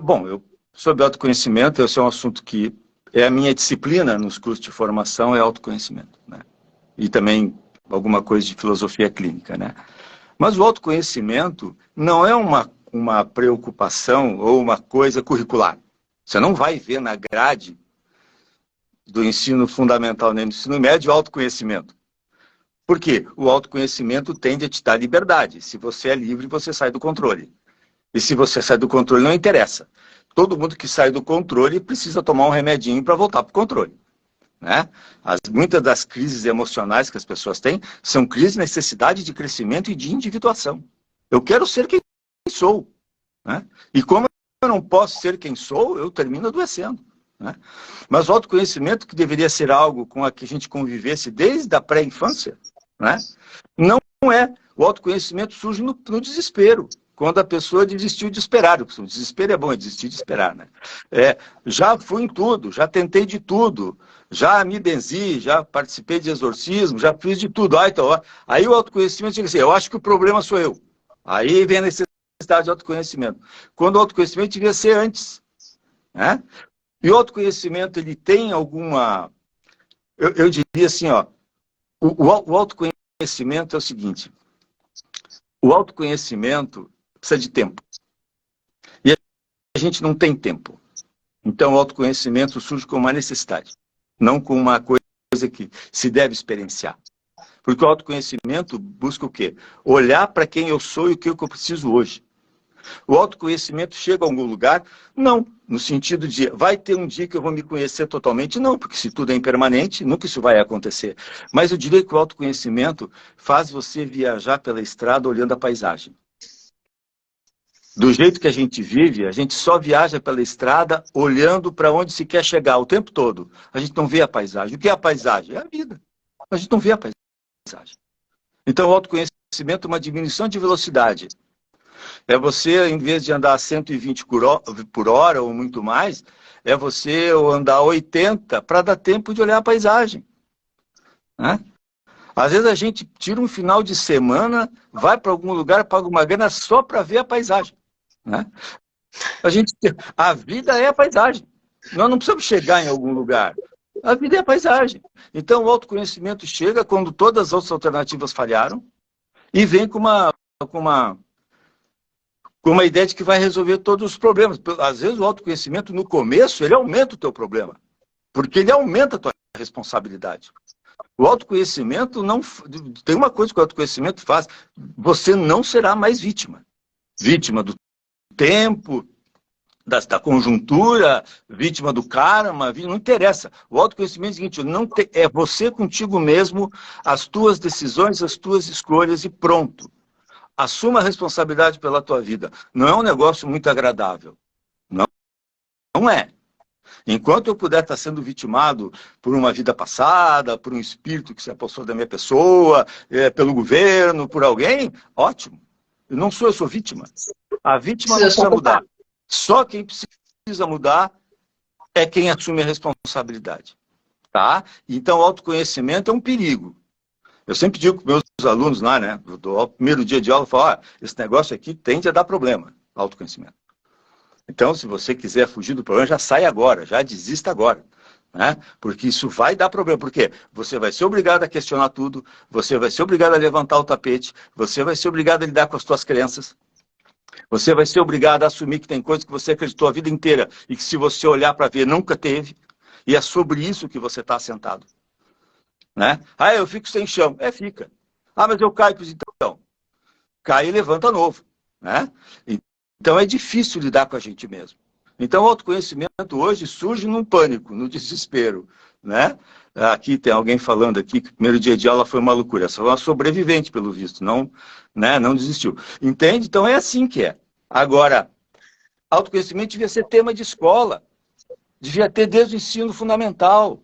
bom, sobre autoconhecimento, esse é um assunto que é a minha disciplina nos cursos de formação, é autoconhecimento, né? E também alguma coisa de filosofia clínica, né? Mas o autoconhecimento não é uma preocupação ou uma coisa curricular. Você não vai ver na grade do ensino fundamental nem do ensino médio autoconhecimento. Por quê? O autoconhecimento tende a te dar liberdade. Se você é livre, você sai do controle. E se você sai do controle, não interessa. Todo mundo que sai do controle precisa tomar um remedinho para voltar para o controle. Né? Muitas das crises emocionais que as pessoas têm são crises de necessidade de crescimento e de individuação. Eu quero ser quem sou. Né? E como eu não posso ser quem sou, eu termino adoecendo. Né? Mas o autoconhecimento, que deveria ser algo com a que a gente convivesse desde a pré-infância, né? Não é. O autoconhecimento surge no desespero, quando a pessoa desistiu de esperar. O desespero é bom, é desistir de esperar. Né? Já fui em tudo, já tentei de tudo, já me benzi, já participei de exorcismo, já fiz de tudo. Aí o autoconhecimento chega assim, eu acho que o problema sou eu. Aí vem a necessidade de autoconhecimento. Quando o autoconhecimento devia ser antes. Né? E o autoconhecimento, ele tem alguma... Eu diria assim, ó, o autoconhecimento é o seguinte, o autoconhecimento precisa de tempo. E a gente não tem tempo. Então o autoconhecimento surge como uma necessidade, não como uma coisa que se deve experienciar. Porque o autoconhecimento busca o quê? Olhar para quem eu sou e o que eu preciso hoje. O autoconhecimento chega a algum lugar? Não, no sentido de vai ter um dia que eu vou me conhecer totalmente? Não, porque se tudo é impermanente, nunca isso vai acontecer. Mas eu diria que o autoconhecimento faz você viajar pela estrada olhando a paisagem. Do jeito que a gente vive, a gente só viaja pela estrada olhando para onde se quer chegar o tempo todo. A gente não vê a paisagem. O que é a paisagem? É a vida. A gente não vê a paisagem. Então, o autoconhecimento é uma diminuição de velocidade. É você, em vez de andar 120 por hora ou muito mais, é você andar 80 para dar tempo de olhar a paisagem. Né? Às vezes a gente tira um final de semana, vai para algum lugar, paga uma grana só para ver a paisagem. Né? A vida é a paisagem. Nós não precisamos chegar em algum lugar. A vida é a paisagem. Então o autoconhecimento chega quando todas as outras alternativas falharam e vem com uma ideia de que vai resolver todos os problemas. Às vezes o autoconhecimento, no começo, ele aumenta o teu problema. Porque ele aumenta a tua responsabilidade. O autoconhecimento não... Tem uma coisa que o autoconhecimento faz. Você não será mais vítima. Vítima do tempo, da conjuntura, vítima do karma, não interessa. O autoconhecimento é o seguinte, é você contigo mesmo, as tuas decisões, as tuas escolhas e pronto. Assuma a responsabilidade pela tua vida. Não é um negócio muito agradável. Não, não é. Enquanto eu puder estar sendo vitimado por uma vida passada, por um espírito que se apossou da minha pessoa, pelo governo, por alguém, ótimo. Eu sou vítima. A vítima não precisa mudar. Só quem precisa mudar é quem assume a responsabilidade. Tá? Então, o autoconhecimento é um perigo. Eu sempre digo para meus alunos lá, né, do primeiro dia de aula, eu falo, esse negócio aqui tende a dar problema, autoconhecimento. Então, se você quiser fugir do problema, já sai agora, já desista agora. Né? Porque isso vai dar problema. Por quê? Você vai ser obrigado a questionar tudo, você vai ser obrigado a levantar o tapete, você vai ser obrigado a lidar com as suas crenças, você vai ser obrigado a assumir que tem coisas que você acreditou a vida inteira e que se você olhar para ver, nunca teve. E é sobre isso que você está assentado. Né? Eu fico sem chão. Fica. Mas eu caio, então. Cai e levanta novo. Né? Então é difícil lidar com a gente mesmo. Então o autoconhecimento hoje surge num pânico, no desespero. Né? Aqui tem alguém falando aqui que o primeiro dia de aula foi uma loucura. Essa foi uma sobrevivente, pelo visto, não desistiu. Entende? Então é assim que é. Agora, autoconhecimento devia ser tema de escola. Devia ter desde o ensino fundamental.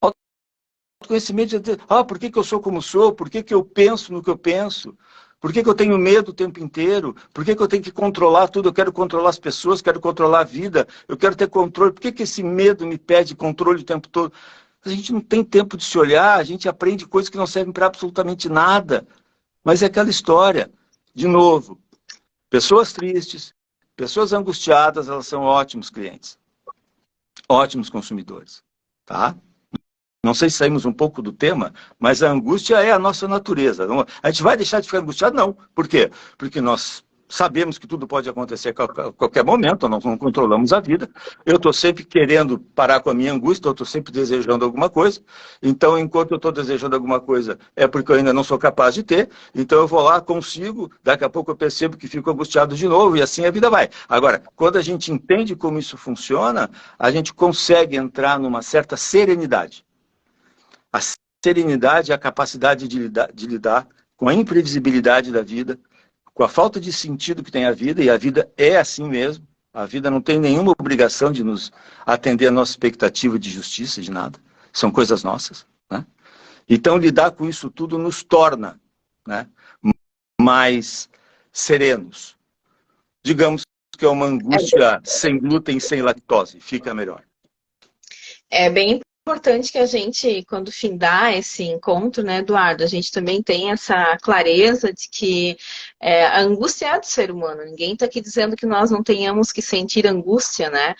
Autoconhecimento devia ter... por que eu sou como sou? Por que eu penso no que eu penso? Por que eu tenho medo o tempo inteiro? Por que eu tenho que controlar tudo? Eu quero controlar as pessoas, quero controlar a vida, eu quero ter controle. Por que esse medo me pede controle o tempo todo? A gente não tem tempo de se olhar, a gente aprende coisas que não servem para absolutamente nada. Mas é aquela história. De novo, pessoas tristes, pessoas angustiadas, elas são ótimos clientes. Ótimos consumidores. Tá? Não sei se saímos um pouco do tema, mas a angústia é a nossa natureza. A gente vai deixar de ficar angustiado? Não. Por quê? Porque nós sabemos que tudo pode acontecer a qualquer momento, nós não controlamos a vida. Eu estou sempre querendo parar com a minha angústia, eu estou sempre desejando alguma coisa. Então, enquanto eu estou desejando alguma coisa, é porque eu ainda não sou capaz de ter. Então, eu vou lá, consigo, daqui a pouco eu percebo que fico angustiado de novo, e assim a vida vai. Agora, quando a gente entende como isso funciona, a gente consegue entrar numa certa serenidade. A serenidade é a capacidade de lidar com a imprevisibilidade da vida, com a falta de sentido que tem a vida, e a vida é assim mesmo. A vida não tem nenhuma obrigação de nos atender a nossa expectativa de justiça, de nada. São coisas nossas. Né? Então, lidar com isso tudo nos torna, né, mais serenos. Digamos que é uma angústia sem glúten, sem lactose. Fica melhor. É bem importante que a gente, quando findar esse encontro, né, Eduardo, a gente também tenha essa clareza de que a angústia é do ser humano. Ninguém está aqui dizendo que nós não tenhamos que sentir angústia, né?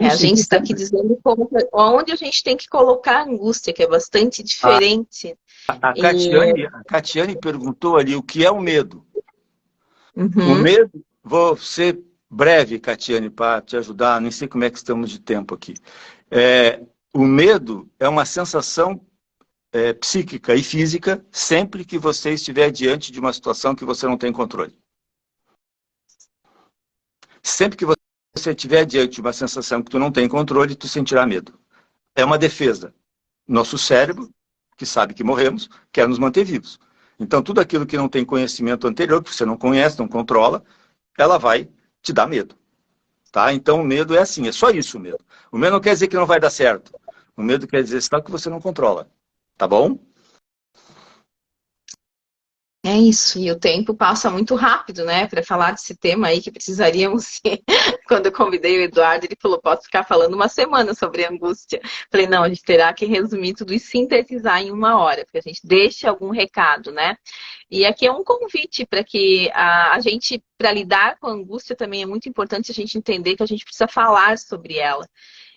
A gente está aqui dizendo onde a gente tem que colocar a angústia, que é bastante diferente. A Catiane perguntou ali o que é o medo. Uhum. O medo, vou ser breve, Catiane, para te ajudar, nem sei como é que estamos de tempo aqui. O medo é uma sensação psíquica e física sempre que você estiver diante de uma situação que você não tem controle. Sempre que você estiver diante de uma sensação que tu não tem controle, tu sentirá medo. É uma defesa. Nosso cérebro, que sabe que morremos, quer nos manter vivos. Então, tudo aquilo que não tem conhecimento anterior, que você não conhece, não controla, ela vai te dar medo. Tá? Então, o medo é assim, é só isso o medo. O medo não quer dizer que não vai dar certo. O medo quer dizer que você não controla. Tá bom? É isso, e o tempo passa muito rápido, né, para falar desse tema aí que precisaríamos. Quando eu convidei o Eduardo, ele falou: posso ficar falando uma semana sobre angústia. Falei: não, a gente terá que resumir tudo e sintetizar em 1 hora, porque a gente deixa algum recado, né? E aqui é um convite para que a gente, para lidar com a angústia, também é muito importante a gente entender que a gente precisa falar sobre ela.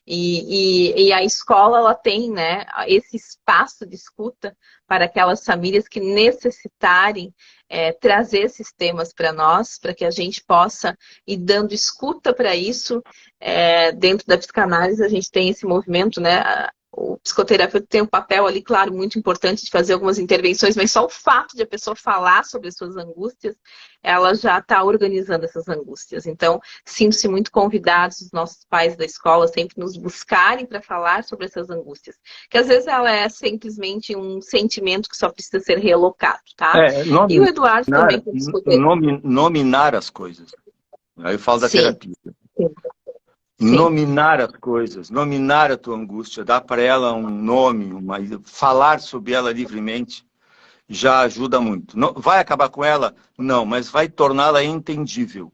E a escola, ela tem, né, esse espaço de escuta para aquelas famílias que necessitarem trazer esses temas para nós, para que a gente possa ir dando escuta para isso. Dentro da psicanálise, a gente tem esse movimento, né, O psicoterapeuta tem um papel ali, claro, muito importante de fazer algumas intervenções, mas só o fato de a pessoa falar sobre as suas angústias, ela já está organizando essas angústias. Então, sinto-se muito convidados, os nossos pais da escola, sempre nos buscarem para falar sobre essas angústias. Que às vezes ela é simplesmente um sentimento que só precisa ser relocado, tá? E o Eduardo também, como psicoterapeuta. Nominar as coisas. Aí eu falo da Sim, terapia. sim, sim. Nominar as coisas, nominar a tua angústia, dar para ela um nome, falar sobre ela livremente, já ajuda muito. Não, vai acabar com ela? Não, mas vai torná-la entendível.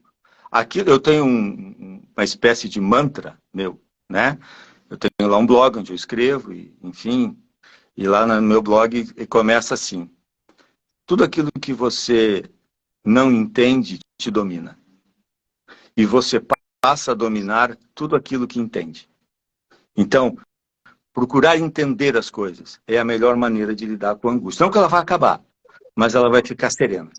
Aqui eu tenho uma espécie de mantra meu, né? Eu tenho lá um blog onde eu escrevo, e, enfim, e lá no meu blog começa assim: tudo aquilo que você não entende te domina. E você passa a dominar tudo aquilo que entende. Então, procurar entender as coisas é a melhor maneira de lidar com a angústia. Não que ela vai acabar, mas ela vai ficar serena.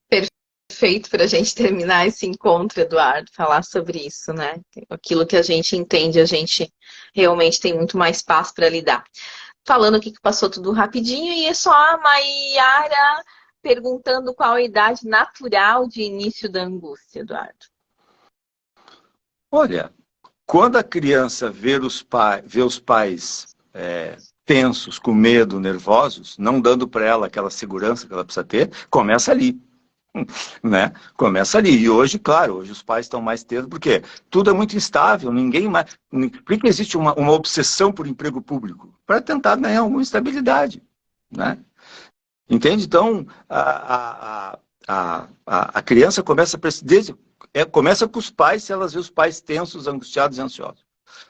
Perfeito para a gente terminar esse encontro, Eduardo, falar sobre isso, né? Aquilo que a gente entende, a gente realmente tem muito mais paz para lidar. Falando aqui que passou tudo rapidinho, e é só a Maiara perguntando qual a idade natural de início da angústia, Eduardo. Olha, quando a criança vê os pais tensos, com medo, nervosos, não dando para ela aquela segurança que ela precisa ter, começa ali. Né? Começa ali. E hoje, claro, hoje os pais estão mais tensos, porque tudo é muito instável, ninguém mais. Por que existe uma obsessão por emprego público? Para tentar ganhar alguma estabilidade. Né? Entende? Então, a criança começa começa com os pais, se elas vê os pais tensos, angustiados e ansiosos.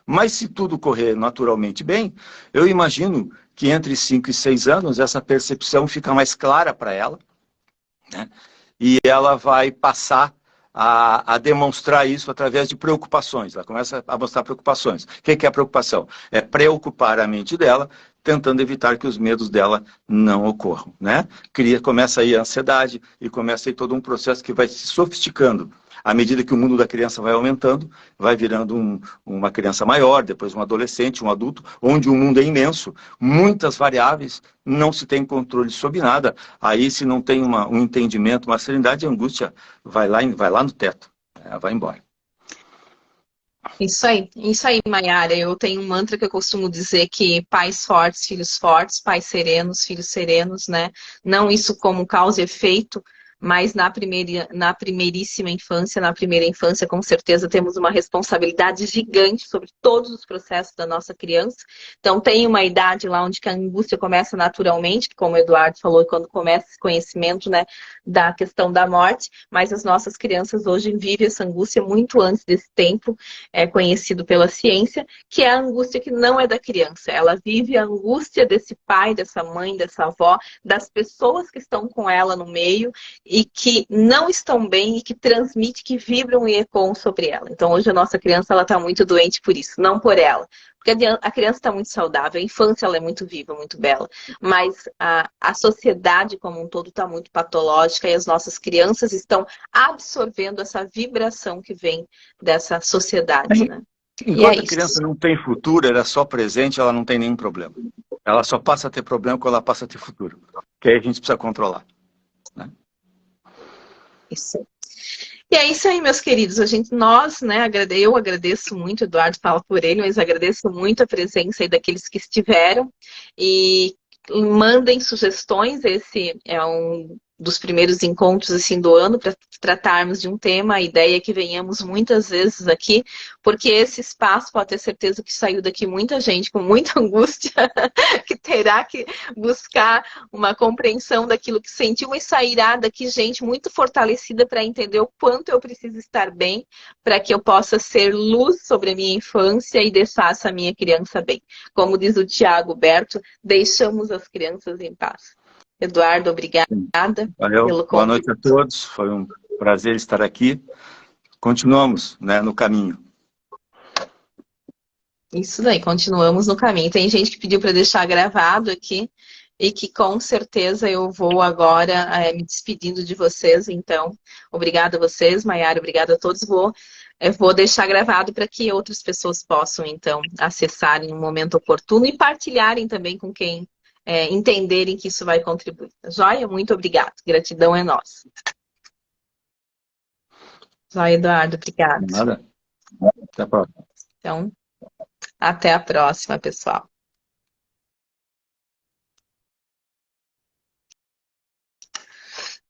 Mas se tudo correr naturalmente bem, eu imagino que entre 5 e 6 anos essa percepção fica mais clara para ela, né? E ela vai passar a demonstrar isso através de preocupações. Ela começa a mostrar preocupações. O que é a preocupação? É preocupar a mente dela, tentando evitar que os medos dela não ocorram, né? Começa aí a ansiedade e começa aí todo um processo que vai se sofisticando. À medida que o mundo da criança vai aumentando, vai virando uma criança maior, depois um adolescente, um adulto, onde o mundo é imenso, muitas variáveis, não se tem controle sobre nada. Aí, se não tem um entendimento, uma serenidade, a angústia vai lá no teto, vai embora. Isso aí, Maiara. Eu tenho um mantra que eu costumo dizer que pais fortes, pais serenos, filhos serenos, né? Não isso como causa e efeito, mas na primeiríssima infância, na primeira infância, com certeza temos uma responsabilidade gigante sobre todos os processos da nossa criança. Então, tem uma idade lá onde a angústia começa naturalmente, como o Eduardo falou, quando começa esse conhecimento, né, da questão da morte, mas as nossas crianças hoje vivem essa angústia muito antes desse tempo, conhecido pela ciência, que é a angústia que não é da criança. Ela vive a angústia desse pai, dessa mãe, dessa avó, das pessoas que estão com ela no meio, e que não estão bem e que transmite, que vibram e ecoam sobre ela. Então, hoje a nossa criança está muito doente por isso, não por ela. Porque a criança está muito saudável, a infância ela é muito viva, muito bela. Mas a sociedade como um todo está muito patológica e as nossas crianças estão absorvendo essa vibração que vem dessa sociedade, né? Enquanto a criança não tem futuro, ela é só presente, ela não tem nenhum problema. Ela só passa a ter problema quando ela passa a ter futuro. Que aí a gente precisa controlar. Né? Isso. E é isso aí, meus queridos. Nós, né, eu agradeço muito, Eduardo fala por ele, mas agradeço muito a presença aí daqueles que estiveram. E mandem sugestões, esse é um dos primeiros encontros assim do ano para tratarmos de um tema. A ideia é que venhamos muitas vezes aqui, porque esse espaço pode ter certeza que saiu daqui muita gente com muita angústia, que terá que buscar uma compreensão daquilo que sentiu, e sairá daqui gente muito fortalecida para entender o quanto eu preciso estar bem para que eu possa ser luz sobre a minha infância e deixar essa minha criança bem. Como diz o Tiago Berto, deixamos as crianças em paz. Eduardo, obrigada. Valeu. Pelo Boa noite a todos. Foi um prazer estar aqui. Continuamos, né, no caminho. Isso daí, continuamos no caminho. Tem gente que pediu para deixar gravado aqui e que com certeza eu vou agora me despedindo de vocês. Então, obrigada a vocês, Maiara, obrigada a todos. Vou Eu vou deixar gravado para que outras pessoas possam, então, acessarem no momento oportuno e partilharem também com quem entenderem que isso vai contribuir. Joia? Muito obrigado. Gratidão é nossa. Joia, Eduardo. Obrigado. Nada. Até a próxima. Então, até a próxima, pessoal.